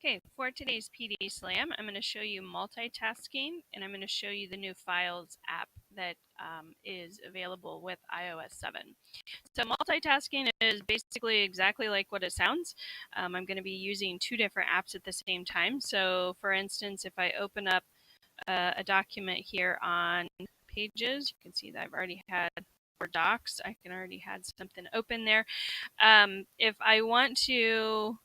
Okay, for today's PD Slam, I'm going to show you multitasking, and I'm going to show you the new Files app that is available with iOS 7. So multitasking is basically exactly like what it sounds. I'm going to be using two different apps at the same time. So for instance, if I open up a document here on Pages, you can see that I've already had, or Docs, I can already had something open there. If I want to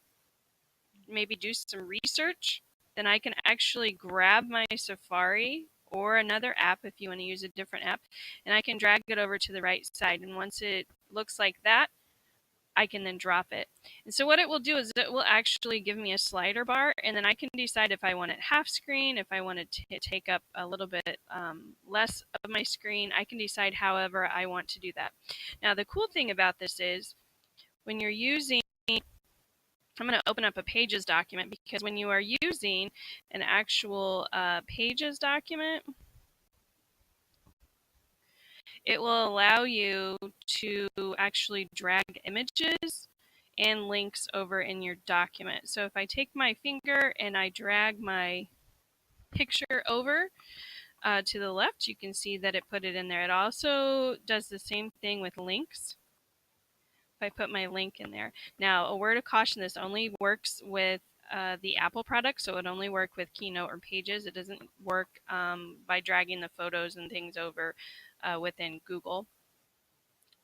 maybe do some research, then I can actually grab my Safari or another app if you want to use a different app, and I can drag it over to the right side. And once it looks like that, I can then drop it. And so what it will do is it will actually give me a slider bar, and then I can decide if I want it half screen, if I want it to take up a little bit less of my screen. I can decide however I want to do that. Now the cool thing about this is when you're using, I'm going to open up a Pages document, because when you are using an actual Pages document, it will allow you to actually drag images and links over in your document. So if I take my finger and I drag my picture over to the left, you can see that it put it in there. It also does the same thing with links. If I put my link in there. Now, a word of caution, this only works with the Apple product, so it only works with Keynote or Pages. It doesn't work by dragging the photos and things over within Google.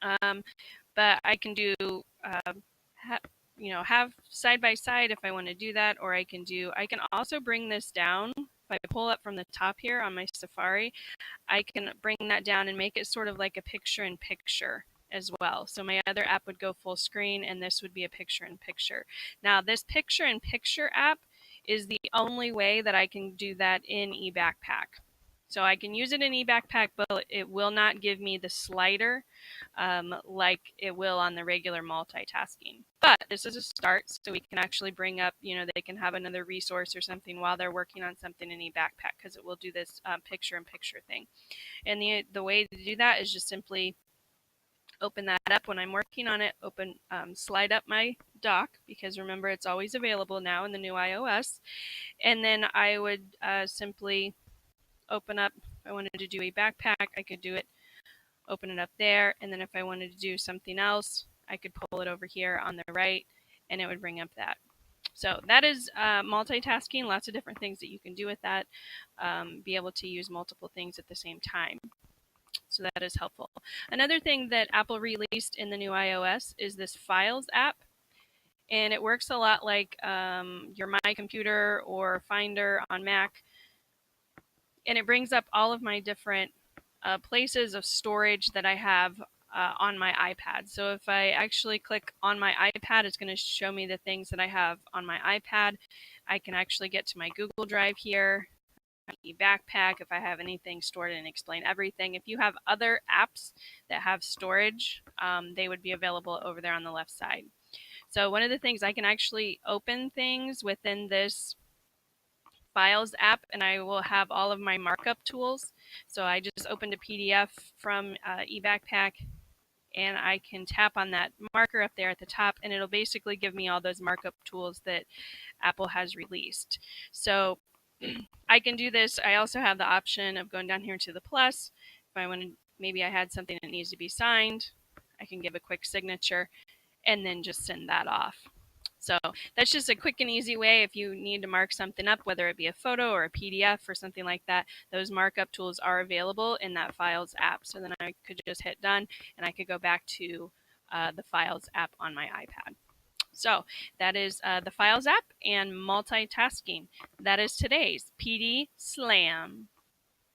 But I can do, have side by side if I want to do that, or I can also bring this down. If I pull up from the top here on my Safari, I can bring that down and make it sort of like a picture-in-picture as well. So my other app would go full screen, and this would be a picture-in-picture. Now this picture-in-picture app is the only way that I can do that in eBackpack. So I can use it in eBackpack, but it will not give me the slider like it will on the regular multitasking. But this is a start, so we can actually bring up, they can have another resource or something while they're working on something in eBackpack, because it will do this picture-in-picture thing. And the way to do that is just simply open that up when I'm working on it, slide up my dock, because remember, it's always available now in the new iOS. And then I would simply open up, if I wanted to do a backpack, I could do it, open it up there. And then if I wanted to do something else, I could pull it over here on the right, and it would bring up that. So that is multitasking, lots of different things that you can do with that, be able to use multiple things at the same time. So that is helpful. Another thing that Apple released in the new iOS is this Files app. And it works a lot like your My Computer or Finder on Mac. And it brings up all of my different places of storage that I have on my iPad. So if I actually click on my iPad, it's going to show me the things that I have on my iPad. I can actually get to my Google Drive here, backpack, if I have anything stored, and explain everything. If you have other apps that have storage, they would be available over there on the left side. So one of the things, I can actually open things within this Files app, and I will have all of my markup tools. So I just opened a PDF from eBackpack, and I can tap on that marker up there at the top, and it'll basically give me all those markup tools that Apple has released. So I can do this. I also have the option of going down here to the plus. If I wanted, maybe I had something that needs to be signed, I can give a quick signature and then just send that off. So that's just a quick and easy way if you need to mark something up, whether it be a photo or a PDF or something like that. Those markup tools are available in that Files app. So then I could just hit done, and I could go back to the Files app on my iPad. So that is the Files app and multitasking. That is today's PD Slam.